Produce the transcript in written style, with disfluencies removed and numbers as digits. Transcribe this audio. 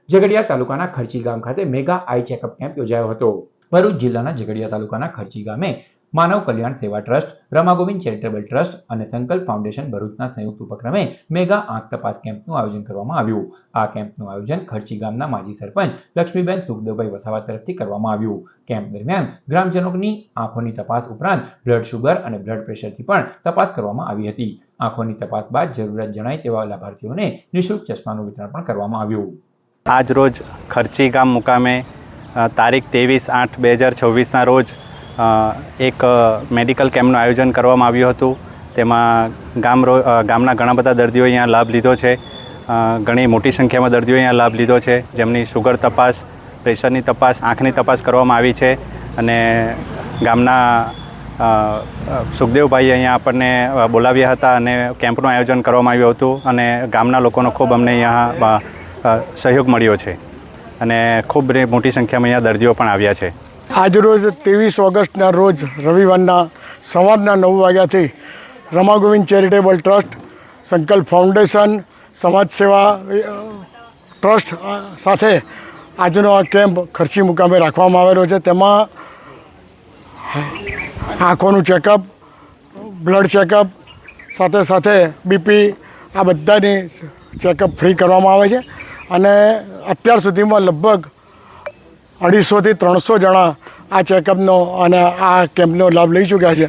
ઝઘડિયા તાલુકાના ખર્ચી ગામ ખાતે મેગા આઈ ચેકઅપ કેમ્પ યોજાયો હતો। ભરૂચ જિલ્લાના ઝઘડિયા તાલુકાના ખર્ચી ગામે માનવ કલ્યાણ સેવા ટ્રસ્ટ, રમાગોવિંદ ચેરિટેબલ ટ્રસ્ટ અને સંકલ્પ ફાઉન્ડેશન ભરૂચના સંયુક્ત ઉપક્રમે મેગા આંખ તપાસ કેમ્પનું આયોજન કરવામાં આવ્યું। આ કેમ્પનું આયોજન ખર્ચી ગામના માજી સરપંચ લક્ષ્મીબેન સુખદેવભાઈ વસાવા તરફથી કરવામાં આવ્યું। કેમ્પ દરમિયાન ગ્રામજનોની આંખોની તપાસ ઉપરાંત બ્લડ શુગર અને બ્લડ પ્રેશરથી પણ તપાસ કરવામાં આવી હતી। આંખોની તપાસ બાદ જરૂરિયાત જણાય તેવા લાભાર્થીઓને નિઃશુલ્ક ચશ્માનું વિતરણ પણ કરવામાં આવ્યું। આજ રોજ ખર્ચી ગામ મુકામે તારીખ 23/8/2024ના રોજ એક મેડિકલ કેમ્પનું આયોજન કરવામાં આવ્યું હતું। તેમાં ગામના ઘણા બધા દર્દીઓ અહીંયા લાભ લીધો છે। ઘણી મોટી સંખ્યામાં દર્દીઓ અહીંયા લાભ લીધો છે, જેમની શુગર તપાસ, પ્રેશરની તપાસ, આંખની તપાસ કરવામાં આવી છે। અને ગામના સુખદેવભાઈ અહીંયા આપણને બોલાવ્યા હતા અને કેમ્પનું આયોજન કરવામાં આવ્યું હતું અને ગામના લોકોનો ખૂબ અમને અહીંયા સહયોગ મળ્યો છે અને ખૂબ મોટી સંખ્યામાં અહીંયા દર્દીઓ પણ આવ્યા છે। આજરોજ 23 ઓગસ્ટના રોજ રવિવારના સવારના 9 વાગ્યાથી રમાગોવિંદ ચેરિટેબલ ટ્રસ્ટ, સંકલ્પ ફાઉન્ડેશન, સમાજ સેવા ટ્રસ્ટ સાથે આજનો આ કેમ્પ ખર્ચી મુકામે રાખવામાં આવેલો છે। તેમાં આંખોનું ચેકઅપ, બ્લડ ચેકઅપ સાથે સાથે બીપી આ બધાની ચેકઅપ ફ્રી કરવામાં આવે છે અને અત્યાર સુધીમાં લગભગ 250 થી 300 જણા આ ચેકઅપનો અને આ કેમ્પનો લાભ લઈ ચૂક્યા છે।